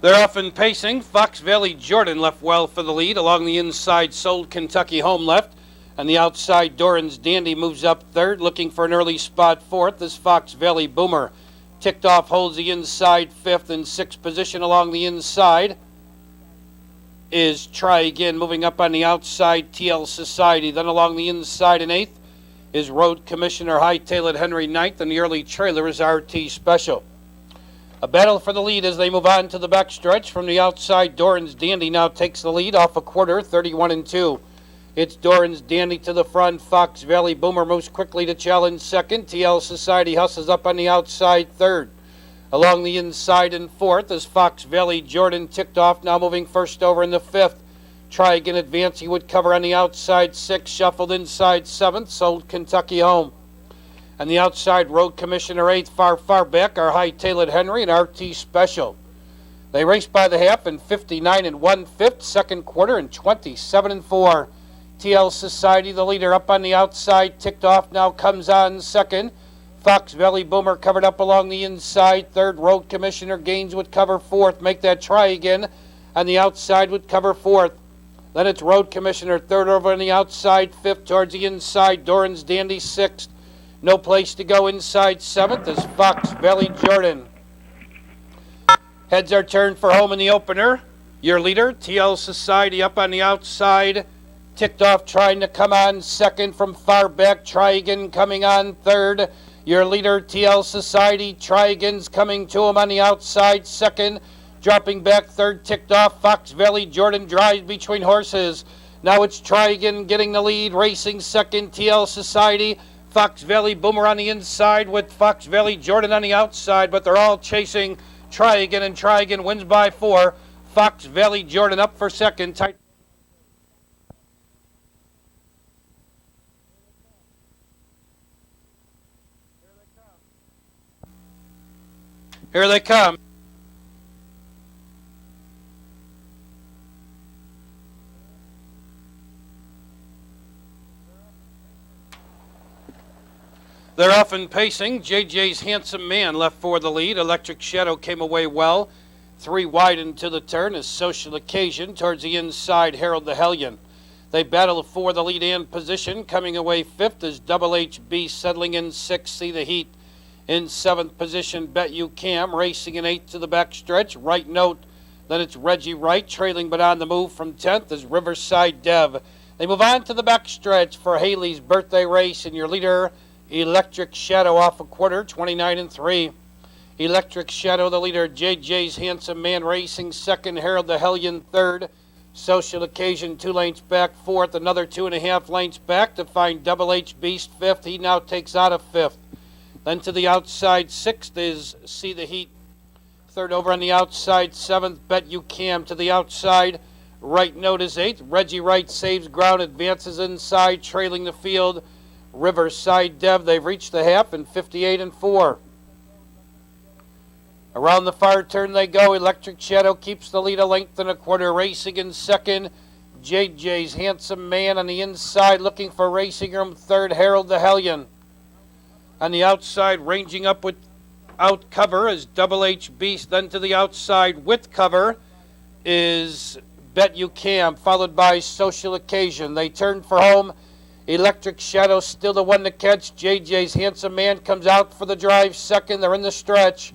They're off and pacing. Fox Valley Jordan left well for the lead. Along the inside, Sold Kentucky Home left. On the outside, Doran's Dandy moves up third, looking for an early spot fourth. This Fox Valley Boomer ticked off, holds the inside fifth. In sixth position along the inside is Try Again, moving up on the outside, TL Society. Then along the inside in eighth is Road Commissioner Hightailed Henry ninth, and the early trailer is RT Special. A battle for the lead as they move on to the backstretch. From the outside, Doran's Dandy now takes the lead off a quarter, 31-2. It's Doran's Dandy to the front. Fox Valley Boomer moves quickly to challenge second. TL Society hustles up on the outside third. Along the inside in fourth is Fox Valley Jordan ticked off, now moving first over in the fifth. Try Again advancing would cover on the outside sixth, shuffled inside seventh, Sold Kentucky Home. On the outside, Road Commissioner eighth, far back are Hightailed Henry and RT Special. They race by the half in 59 1/5, second quarter in 27 4. TL Society, the leader, up on the outside, ticked off, now comes on second. Fox Valley Boomer covered up along the inside. Third, Road Commissioner Gaines would cover fourth. Make that Try Again on the outside would cover fourth. Then it's Road Commissioner third over on the outside. Fifth towards the inside, Doran's Dandy sixth. No place to go inside seventh is Fox Valley Jordan. Heads are turned for home in the opener. Your leader, TL Society, up on the outside. Ticked off, trying to come on second from far back. Try Again coming on third. Your leader, TL Society, Try Again's coming to him on the outside second. Dropping back third, ticked off. Fox Valley Jordan drives between horses. Now it's Try Again getting the lead. Racing second, TL Society. Fox Valley Boomer on the inside with Fox Valley Jordan on the outside, but they're all chasing Try Again, and Try Again wins by 4. Fox Valley Jordan up for second. Tight. Here they come. They're off and pacing. JJ's Handsome Man left for the lead. Electric Shadow came away well. 3 wide into the turn is Social Occasion. Towards the inside, Harold the Hellion. They battle for the lead and position. Coming away fifth is Double HB, settling in sixth. See the Heat in seventh position. Bet You Cam racing in eighth to the backstretch. Right Note. Then it's Reggie Wright trailing but on the move from 10th is Riverside Dev. They move on to the backstretch for Haley's birthday race, and your leader, Electric Shadow, off a quarter, 29-3. Electric Shadow, the leader. JJ's Handsome Man racing second. Harold the Hellion third. Social Occasion 2 lengths back fourth. Another 2.5 lengths back to find Double H Beast fifth. He now takes out of fifth. Then to the outside sixth is See the Heat. Third over on the outside seventh, Bet You Cam. To the outside, Right Note is eighth. Reggie Wright saves ground, advances inside, trailing the field. Riverside Dev, they've reached the half in 58-4. Around the far turn they go. Electric Shadow keeps the lead a length and a quarter. Racing in second, JJ's Handsome Man on the inside, looking for racing room third, Harold the Hellion. On the outside, ranging up without cover is Double H Beast. Then to the outside with cover is Bet You Cam, followed by Social Occasion. They turn for home. Electric Shadow still the one to catch. JJ's Handsome Man comes out for the drive second. They're in the stretch.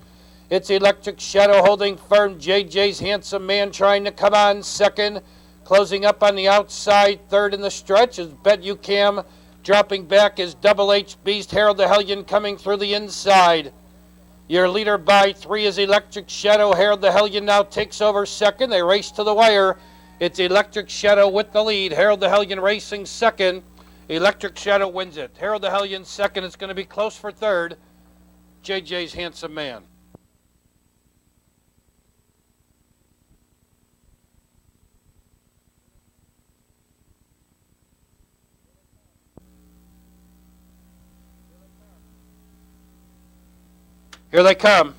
It's Electric Shadow holding firm. JJ's Handsome Man trying to come on second. Closing up on the outside. Third in the stretch is Bet You Cam. Dropping back is Double H Beast. Harold the Hellion coming through the inside. Your leader by 3 is Electric Shadow. Harold the Hellion now takes over second. They race to the wire. It's Electric Shadow with the lead. Harold the Hellion racing second. Electric Shadow wins it. Harold the Hellion second. It's going to be close for third. JJ's Handsome Man. Here they come.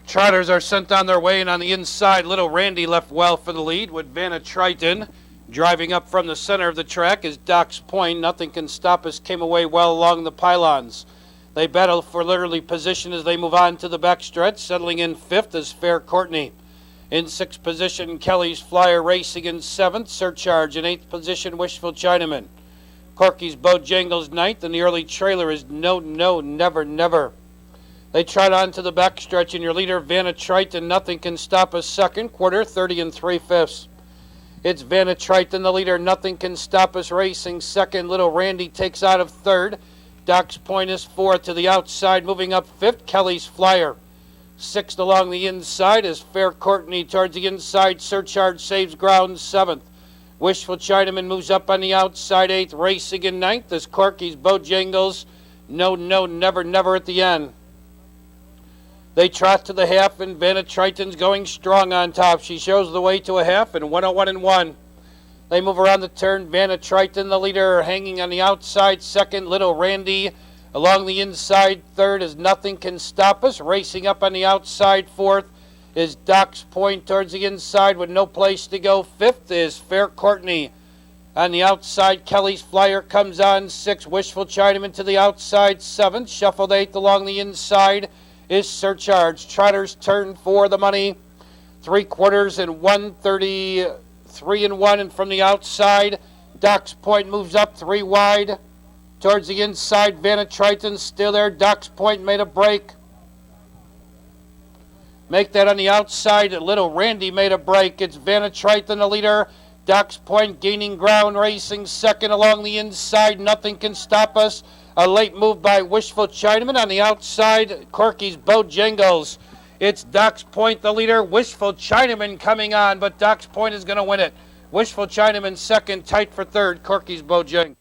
Trotters are sent on their way, and on the inside, Little Randy left well for the lead with Vanna Triton. Driving up from the center of the track is Doc's Point. Nothing Can Stop Us came away well along the pylons. They battle for literally position as they move on to the backstretch. Settling in fifth is Fair Courtney. In sixth position, Kelly's Flyer racing in seventh. Surcharge in eighth position, Wishful Chinaman. Corky's Bojangles ninth, and the early trailer is No, No, Never, Never. They trot on to the backstretch, and your leader, Vanna Triton, Nothing Can Stop Us second, quarter, 30 3/5. It's Vanna Triton, the leader, Nothing Can Stop Us racing second. Little Randy takes out of third. Doc's Point is fourth to the outside, moving up fifth, Kelly's Flyer. Sixth along the inside is Fair Courtney towards the inside. Surcharge saves ground seventh. Wishful Chinaman moves up on the outside eighth. Racing in ninth is Corky's Bojangles. No, No, Never, Never at the end. They trot to the half, and Vanna Triton's going strong on top. She shows the way to a half, and 101-1. They move around the turn. Vanna Triton, the leader, hanging on the outside second. Little Randy along the inside third is Nothing Can Stop Us. Racing up on the outside fourth is Doc's Point towards the inside with no place to go. Fifth is Fair Courtney. On the outside, Kelly's Flyer comes on sixth. Wishful Chinaman to the outside seventh. Shuffled eighth along the inside is Surcharge. Trotters turn for the money. 3/4 and 133-1, and from the outside, Doc's Point moves up 3 wide. Towards the inside, Vanna Triton still there. Doc's Point made a break. Make that on the outside. Little Randy made a break. It's Vanna Triton, the leader. Doc's Point gaining ground, racing second along the inside. Nothing Can Stop Us. A late move by Wishful Chinaman on the outside. Corky's Bojangles. It's Doc's Point, the leader. Wishful Chinaman coming on, but Doc's Point is going to win it. Wishful Chinaman second, tight for third. Corky's Bojangles.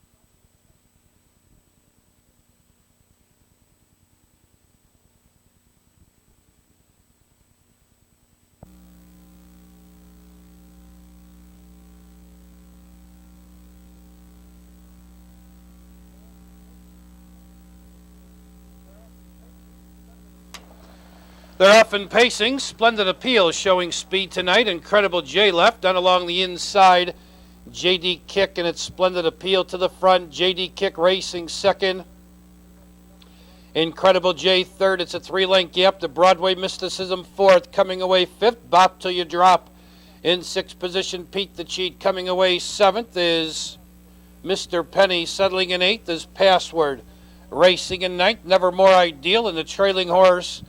They're off and pacing. Splendid Appeal showing speed tonight. Incredible J left, done along the inside. JD Kick and its Splendid Appeal to the front. JD Kick racing second. Incredible J third. It's a 3-length gap to Broadway Mysticism fourth. Coming away fifth, Bop Till You Drop. In sixth position, Pete the Cheat. Coming away seventh is Mr. Penny. Settling in eighth is Password. Racing in ninth, Never More Ideal. And the trailing horse,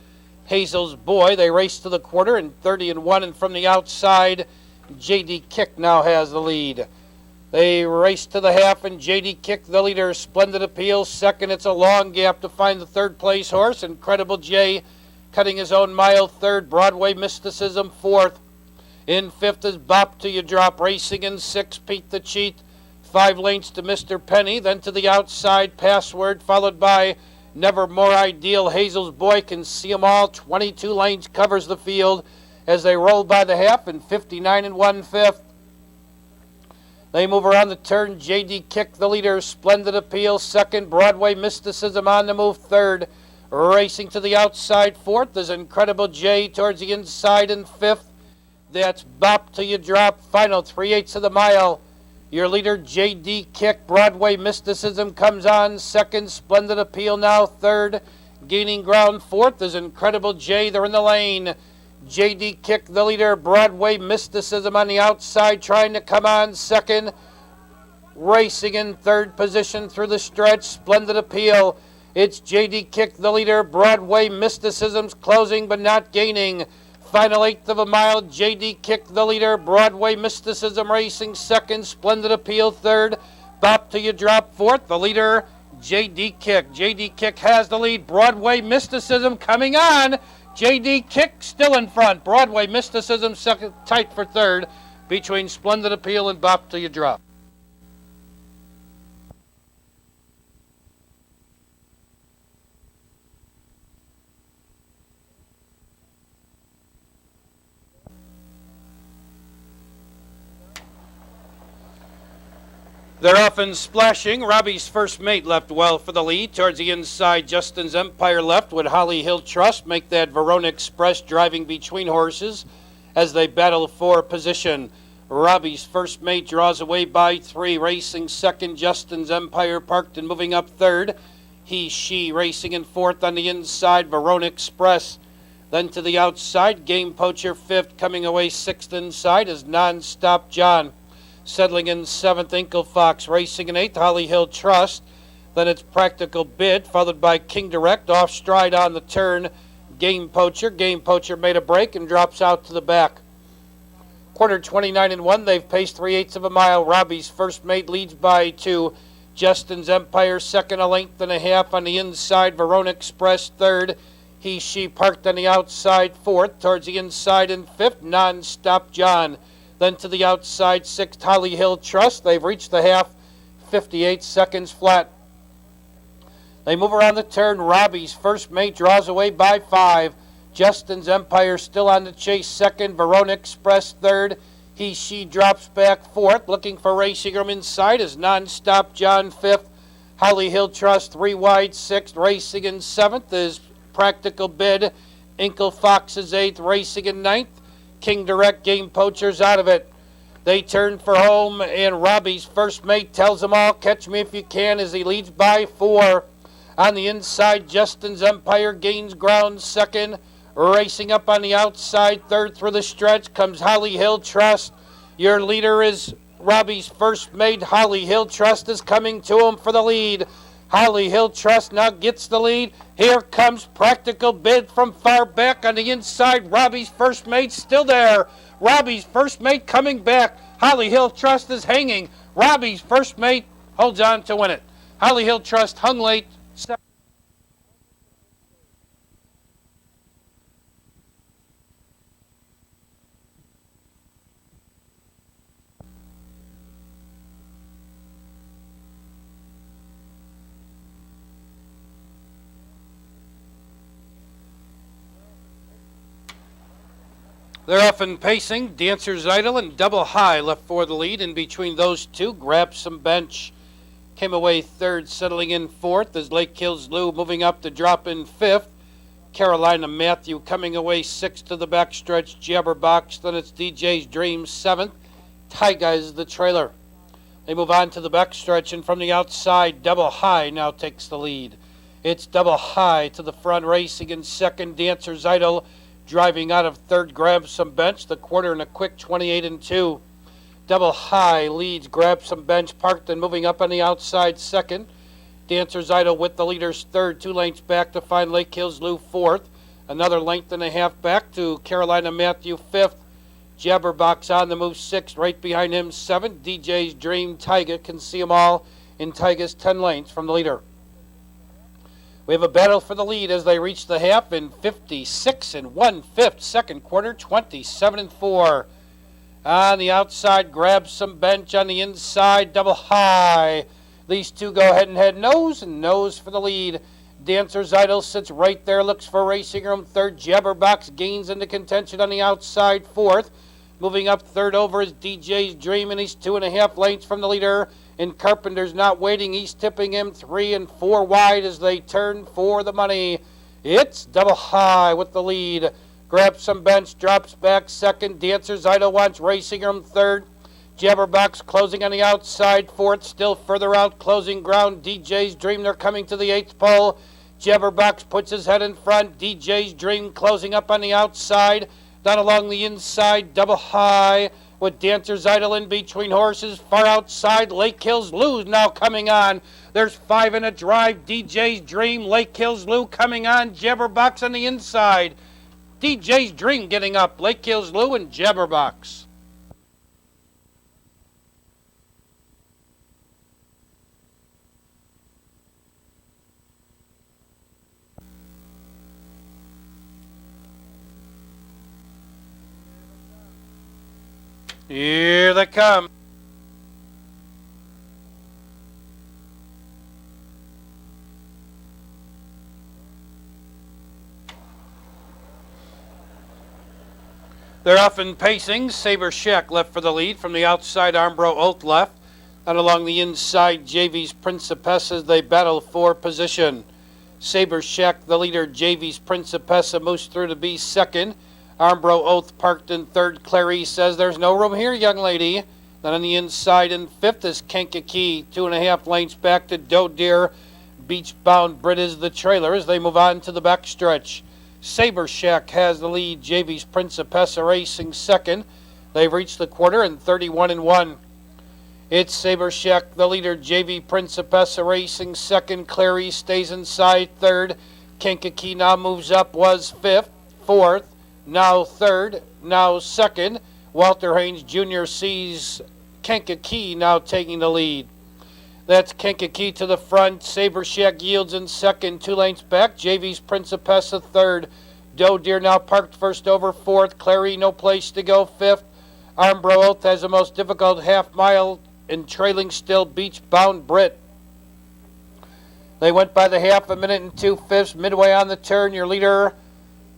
Hazel's Boy. They race to the quarter in 30-1, and from the outside, JD Kick now has the lead. They race to the half, and JD Kick, the leader. Splendid Appeal second. It's a long gap to find the third place horse. Incredible J cutting his own mile third. Broadway Mysticism fourth. In fifth is Bop Till You Drop. Racing in sixth, Pete the Cheat. 5 lengths to Mr. Penny. Then to the outside, Password, followed by Never More Ideal. Hazel's Boy can see them all. 22 lanes covers the field as they roll by the half in 59 1/5. They move around the turn. JD Kick, the leader. Splendid Appeal second. Broadway Mysticism on the move third. Racing to the outside fourth is Incredible J towards the inside in fifth. That's Bop Till You Drop. Final 3/8 of the mile. Your leader, JD Kick. Broadway Mysticism comes on second. Splendid Appeal now third. Gaining ground fourth is Incredible J. They're in the lane. JD Kick, the leader. Broadway Mysticism on the outside trying to come on second. Racing in third position through the stretch. Splendid Appeal. It's JD Kick, the leader. Broadway Mysticism's closing but not gaining. Final 1/8 of a mile, JD Kick, the leader. Broadway Mysticism racing second. Splendid Appeal third. Bop Till You Drop fourth. The leader, JD Kick. JD Kick has the lead. Broadway Mysticism coming on. JD Kick still in front. Broadway Mysticism second, tight for third between Splendid Appeal and Bop Till You Drop. They're off and splashing. Robbie's First Mate left well for the lead. Towards the inside, Justin's Empire left with Holly Hill Trust. Make that Verona Express driving between horses as they battle for position. Robbie's First Mate draws away by 3. Racing second, Justin's Empire parked and moving up third. She racing in fourth on the inside, Verona Express. Then to the outside, Game Poacher fifth. Coming away sixth inside is Non-Stop John. Settling in seventh, Inkle Fox. Racing in eighth, Holly Hill Trust. Then it's Practical Bid, followed by King Direct. Off stride on the turn, Game Poacher. Game Poacher made a break and drops out to the back. Quarter 29 and 1. They've paced 3/8 of a mile. Robbie's first mate leads by 2. Justin's Empire second, a length and a half on the inside. Verona Express third. She parked on the outside fourth. Towards the inside in fifth, Non-Stop John. Then to the outside sixth, Holly Hill Trust. They've reached the half, 58 seconds flat. They move around the turn. Robbie's first mate draws away by 5. Justin's Empire still on the chase second. Verona Express third. She drops back fourth. Looking for racing room inside is Non-Stop John fifth. Holly Hill Trust 3 wide sixth. Racing in seventh is Practical Bid. Inkle Fox is eighth. Racing in ninth. King Direct. Game Poacher's out of it. They turn for home, and Robbie's first mate tells them all, catch me if you can, as he leads by 4. On the inside, Justin's Empire gains ground second. Racing up on the outside, third through the stretch comes Holly Hill Trust. Your leader is Robbie's first mate. Holly Hill Trust is coming to him for the lead. Holly Hill Trust now gets the lead. Here comes Practical Bid from far back on the inside. Robbie's first mate still there. Robbie's first mate coming back. Holly Hill Trust is hanging. Robbie's first mate holds on to win it. Holly Hill Trust hung late. They're off and pacing. Dancer's Idol and Double High left for the lead. In between those two, Grab Some Bench came away third, settling in fourth as Lake Hills Lou moving up to drop in fifth. Carolina Matthew coming away sixth to the backstretch. Jabberbox, then it's DJ's Dream seventh. Tyga is the trailer. They move on to the backstretch, and from the outside, Double High now takes the lead. It's Double High to the front, racing in second. Dancer's Idol driving out of third, Grab Some Bench, the quarter in a quick 28 and 2. Double High leads, Grab Some Bench parked and moving up on the outside second. Dancer's Idol with the leaders third, 2 lengths back to find Lake Hills Lou fourth. Another length and a half back to Carolina Matthew fifth. Jabberbox on the move sixth, right behind him seventh. DJ's Dream. Tyga can see them all in Tyga's 10 lengths from the leader. We have a battle for the lead as they reach the half in 56 and 1/5. Second quarter, 27 and 4. On the outside, Grab Some Bench. On the inside, Double High. These two go head and head, nose and nose for the lead. Dancer's Idol sits right there, looks for racing room third. Jabberbox gains into contention on the outside fourth. Moving up third over is DJ's Dream, and he's 2.5 lengths from the leader. And Carpenter's not waiting. He's tipping him 3 and 4 wide as they turn for the money. It's Double High with the lead. Grab Some Bench drops back second. Dancer's Idol wants racing room third. Jabberbox closing on the outside fourth. Still further out, closing ground. DJ's Dream, they're coming to the 8th pole. Jabberbox puts his head in front. DJ's Dream closing up on the outside. Down along the inside, Double High with Dancer's Idol in between horses. Far outside, Lake Hills Lou now coming on. There's 5 in a drive. DJ's Dream, Lake Hills Lou coming on. Jabberbox on the inside. DJ's Dream getting up. Lake Hills Lou and Jabberbox. Here they come. They're off and pacing. Saber Shack left for the lead. From the outside, Armbro Oath left. And along the inside, JV's Principessa as they battle for position. Saber Shack, the leader. JV's Principessa moves through to be second. Armbro Oath parked in third. Clary says there's no room here, young lady. Then on the inside in fifth is Kankakee. 2.5 lengths back to Doe Deer. Beach-bound Brit is the trailer as they move on to the backstretch. Saber Shack has the lead. JV's Principessa racing second. They've reached the quarter and 31-1. It's Saber Shack, the leader. JV Principessa racing second. Clary stays inside third. Kankakee now moves up, was fifth, fourth, now third, now second. Walter Haynes Jr. sees Kankakee now taking the lead. That's Kankakee to the front. Saber Shack yields in second, 2 lengths back. JV's Principessa third. Doe Deer now parked first over fourth. Clary no place to go fifth. Armbro Oath has the most difficult half mile and trailing still Beach-bound Brit. They went by the half, a minute and 2/5. Midway on the turn, your leader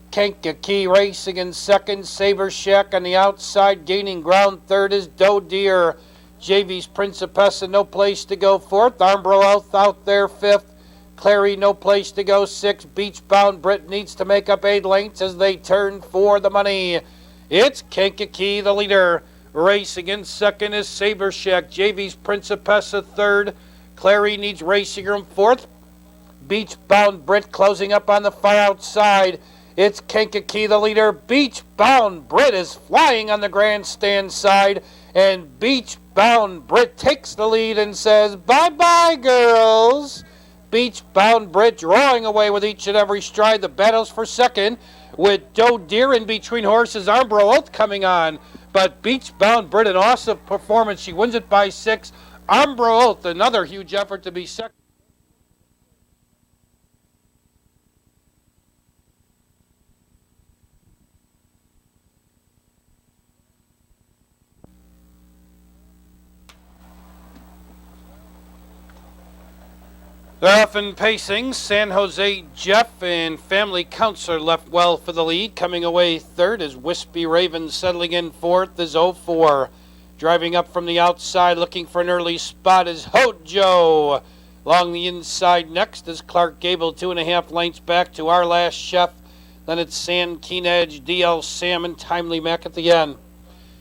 Kankakee racing in second. Saber Shack on the outside, gaining ground third is Doe Deer. JV's Principessa no place to go fourth. Armbro out there fifth. Clary no place to go sixth. Beach-bound Brit needs to make up 8 lengths as they turn for the money. It's Kankakee the leader. Racing in second is Saber Shack. JV's Principessa third. Clary needs racing room fourth. Beach-bound Brit closing up on the far outside. It's Kankakee the leader. Beach-bound Brit is flying on the grandstand side, and Beach-bound Brit takes the lead and says, "Bye-bye, girls." Beach-bound Brit drawing away with each and every stride. The battles for second with Doe Deer in between horses. Armbro Oath coming on, but Beach-bound Brit, an awesome performance. She wins it by 6. Armbro Oath, another huge effort to be second. They're off in pacing. San Jose Jeff and Family Counselor left well for the lead. Coming away third is Wispy Raven. Settling in fourth is 04. Driving up from the outside, looking for an early spot is Hojo. Along the inside next is Clark Gable, 2.5 lengths back to Our Last Chef. Then it's San Keen Edge, DL Salmon, Timely Mac at the end.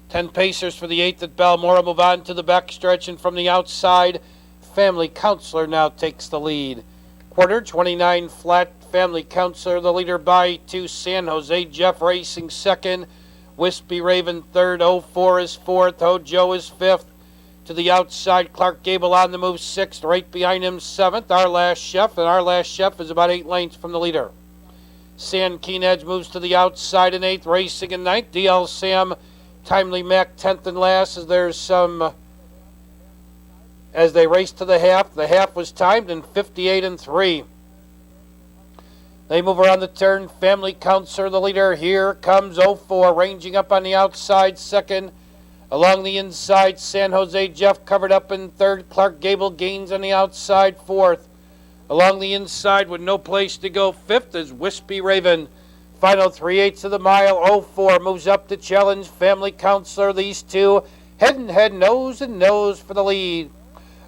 10 pacers for the 8th at Balmoral move on to the backstretch, and from the outside, Family Counselor now takes the lead. Quarter 29 flat. Family Counselor the leader by 2. San Jose Jeff racing second. Wispy Raven third. 04 is fourth. Hojo is fifth. To the outside, Clark Gable on the move 6th. Right behind him 7th. Our Last Chef, and Our Last Chef is about 8 lengths from the leader. San Keen Edge moves to the outside in 8th. Racing in 9th. DL Sam, Timely Mac 10th and last as there's some... As they race to the half was timed in 58-3. They move around the turn. Family Counselor, the leader. Here comes 04, ranging up on the outside second. Along the inside, San Jose Jeff covered up in third. Clark Gable gains on the outside fourth. Along the inside with no place to go fifth is Wispy Raven. Final 3/8 of the mile. 04 moves up to challenge Family Counselor. These two head, nose and nose for the lead.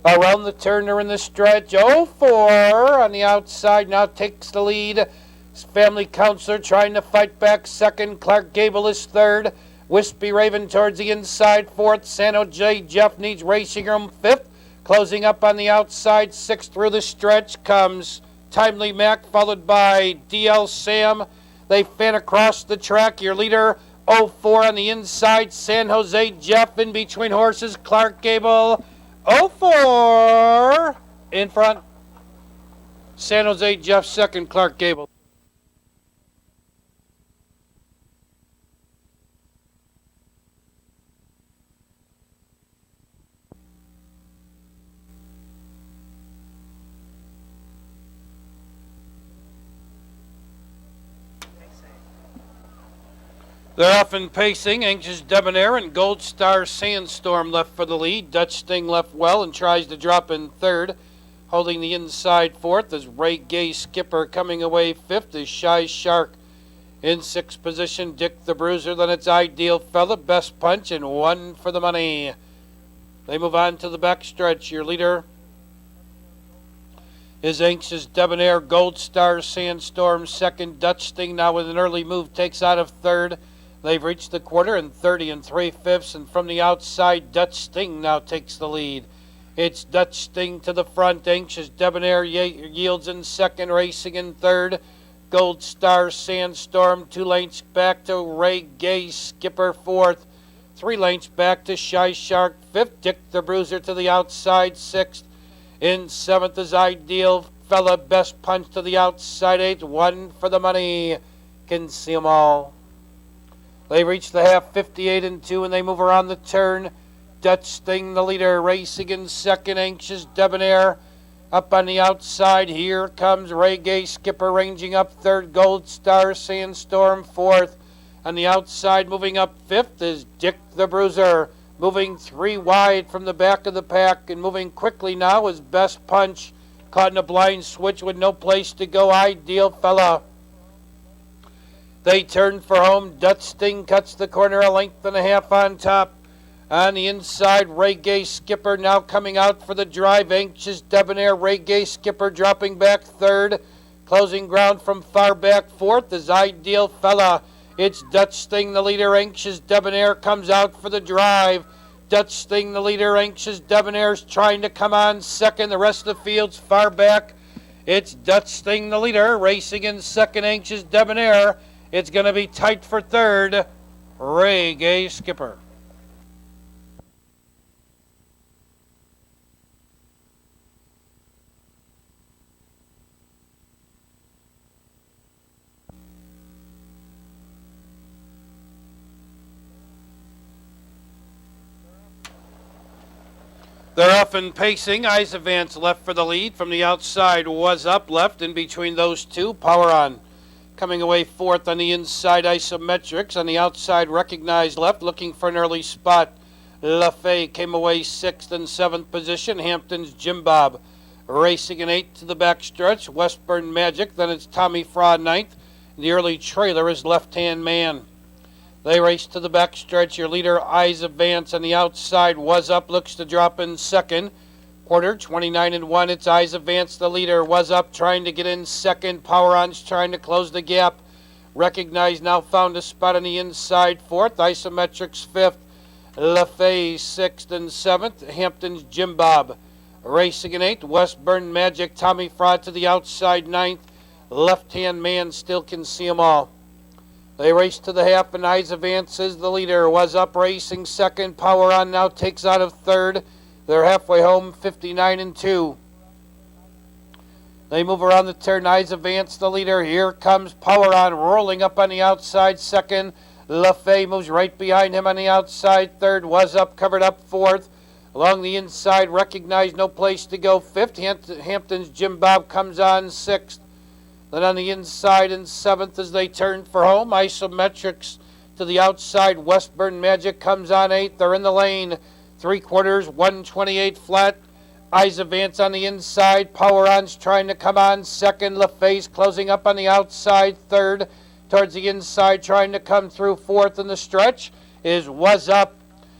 Around the turn, they're in the stretch. 04 on the outside now takes the lead. Family Counselor trying to fight back second. Clark Gable is third. Wispy Raven towards the inside fourth. San Jose Jeff needs racing room fifth. Closing up on the outside sixth through the stretch comes Timely Mac, followed by DL Sam. They fan across the track. Your leader 04 on the inside. San Jose Jeff in between horses. Clark Gable 04 in front. San Jose Jeff second, Clark Gable. They're off in pacing. Anxious Debonair and Gold Star Sandstorm left for the lead. Dutch Sting left well and tries to drop in third. Holding the inside fourth is Ray Gay Skipper. Coming away fifth is Shy Shark. In sixth position, Dick the Bruiser. Then it's Ideal Fella, Best Punch, and One for the Money. They move on to the backstretch. Your leader is Anxious Debonair. Gold Star Sandstorm second. Dutch Sting now with an early move takes out of third. They've reached the quarter in 30 3/5, and from the outside, Dutch Sting now takes the lead. It's Dutch Sting to the front. Anxious Debonair yields in second, racing in third. Gold Star Sandstorm 2 lengths back to Ray Gay Skipper fourth. 3 lengths back to Shy Shark fifth. Dick the Bruiser to the outside sixth. In seventh is Ideal Fella, Best Punch to the outside eighth. 1 for the money. Can see 'em all. They reach the half, 58 and 2, and they move around the turn. Dutch Sting, the leader, racing in second. Anxious Debonair up on the outside. Here comes Ray Gay Skipper ranging up third. Gold Star Sandstorm fourth. On the outside, moving up fifth, is Dick the Bruiser. Moving 3 wide from the back of the pack, and moving quickly now is Best Punch. Caught in a blind switch with no place to go. Ideal Fella. They turn for home. Dutch Sting cuts the corner, a length and a half on top. On the inside, Ray Gay Skipper now coming out for the drive. Anxious Debonair, Ray Gay Skipper dropping back third. Closing ground from far back fourth is Ideal Fella. It's Dutch Sting, the leader. Anxious Debonair comes out for the drive. Dutch Sting, the leader. Anxious Debonair's trying to come on second. The rest of the field's far back. It's Dutch Sting, the leader, racing in second. Anxious Debonair. It's going to be tight for third. Ray Gay Skipper. They're off and pacing. Eyes Advance left for the lead. From the outside was up left. In between those two, Power On. Coming away fourth on the inside, Isometrics. On the outside, Recognized left. Looking for an early spot. LaFay came away sixth and seventh position. Hampton's Jim Bob racing in eighth to the backstretch. Westburn Magic. Then it's Tommy Fraud ninth. The early trailer is Left Hand Man. They race to the backstretch. Your leader, Eyes Advance, on the outside was up, looks to drop in second. Quarter, 29 and 1. It's Eyes Advance, the leader, was up, trying to get in second. Power On's trying to close the gap. Recognized now found a spot on the inside fourth. Isometrics fifth. LaFay sixth and seventh. Hampton's Jim Bob racing in eighth. Westburn Magic, Tommy Fraud to the outside ninth. Left Hand Man still can see them all. They race to the half, and Eyes Advance is the leader. Was up racing second. Power On now takes out of third. They're halfway home, 59 and 2. They move around the turn. Eyes Advance the leader. Here comes Power On rolling up on the outside second. LaFay moves right behind him on the outside third. Was up, covered up fourth. Along the inside, Recognized, no place to go fifth. Hampton's Jim Bob comes on sixth. Then on the inside in seventh as they turn for home, Isometrics to the outside. Westburn Magic comes on eighth. They're in the lane. 3/4, 128 flat. Eyes Advance on the inside. Power On's trying to come on second. LaFay's closing up on the outside third. Towards the inside, trying to come through fourth in the stretch is Was Up.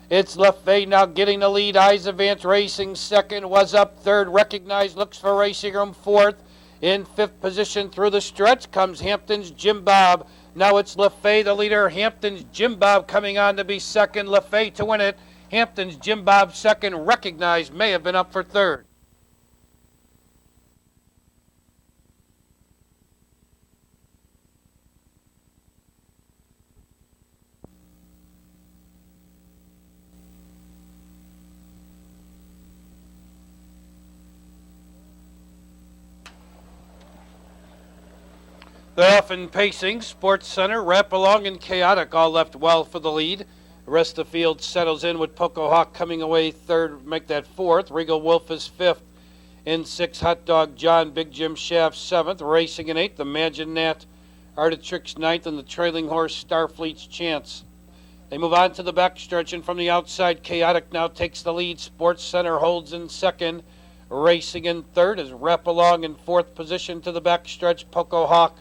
It's LaFay now getting the lead. Eyes Advance racing second. Was Up third. Recognized looks for racing room fourth. In fifth position through the stretch comes Hampton's Jim Bob. Now it's LaFay, the leader. Hampton's Jim Bob coming on to be second. LaFay to win it. Hampton's Jim Bob second. Recognized may have been up for third. They're off and pacing. Sports Center, Wrap Along, and Chaotic all left well for the lead. The rest of the field settles in with Poco Hawk coming away third, make that fourth. Regal Wolf is fifth. In sixth, Hot Dog John, Big Jim Shaft seventh. Racing in eighth, Imagine Nat, Artitrix ninth, and the trailing horse Starfleet's Chance. They move on to the backstretch, and from the outside, Chaotic now takes the lead. Sports Center holds in second. Racing in third is Wrap Along in fourth position to the backstretch, Poco Hawk.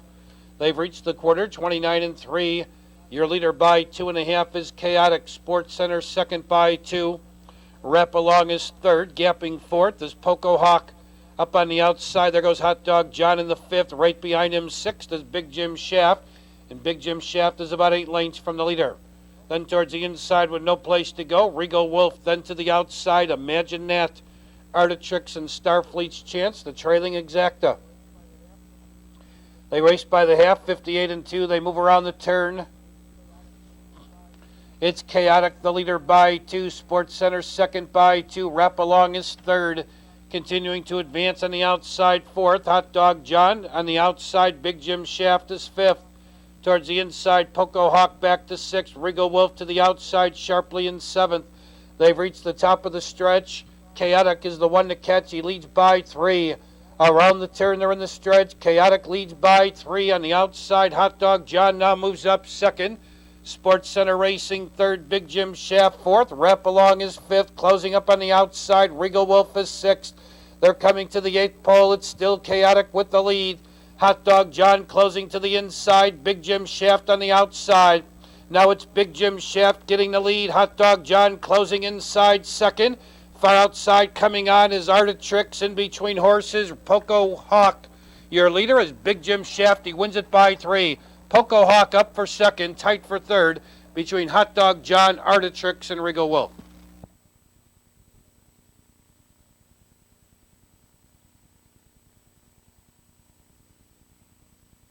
They've reached the quarter, 29 and 3. Your leader by 2.5 is Chaotic. Sports Center second by 2. Wrap Along is third. Gapping fourth is Poco Hawk. Up on the outside, there goes Hot Dog John in the fifth. Right behind him, sixth is Big Jim Shaft. And Big Jim Shaft is about 8 lengths from the leader. Then towards the inside with no place to go, Regal Wolf. Then to the outside, Imagine Nat, Artitricks and Starfleet's chance, the trailing Exacta. They race by the half, 58-2. They move around the turn. It's Chaotic, the leader by 2. Sports Center second by 2. Wrap Along is third. Continuing to advance on the outside, fourth. Hot Dog John on the outside. Big Jim Shaft is fifth. Towards the inside, Poco Hawk back to sixth. Regal Wolf to the outside, sharply in seventh. They've reached the top of the stretch. Chaotic is the one to catch. He leads by 3. Around the turn, they're in the stretch. Chaotic leads by 3. On the outside, Hot Dog John now moves up second. Sports Center Racing third. Big Jim Shaft fourth. Wrap Along is fifth. Closing up on the outside, Regal Wolf is sixth. They're coming to the 8th pole. It's still Chaotic with the lead. Hot Dog John closing to the inside. Big Jim Shaft on the outside. Now it's Big Jim Shaft getting the lead. Hot Dog John closing inside second. Far outside coming on is Artitricks. In between horses, Poco Hawk. Your leader is Big Jim Shaft. He wins it by 3. Poco Hawk up for second, tight for third, between Hot Dog John, Artitricks, and Regal Wolf.